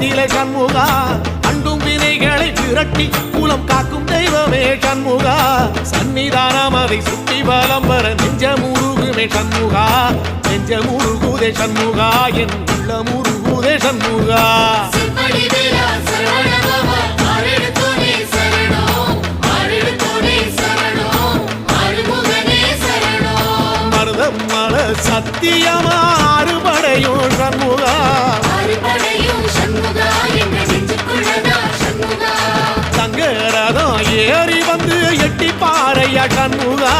நிலை சண்முகா அண்டும் வினைகளை விரட்டி குலம் காக்கும் தெய்வமே சண்முகா சன்னிதானம் அதை சுற்றி பலம் வர நெஞ்சமுருகுமே சண்முகா நெஞ்சமுருகுதே சண்முகா என் உள்ளமுருகுதே சண்முகா மருதமல சத்தியமா அறுபடையும் சண்முகா தங்கரதம் ஏறி வந்து எட்டி பாறையா சண்முகா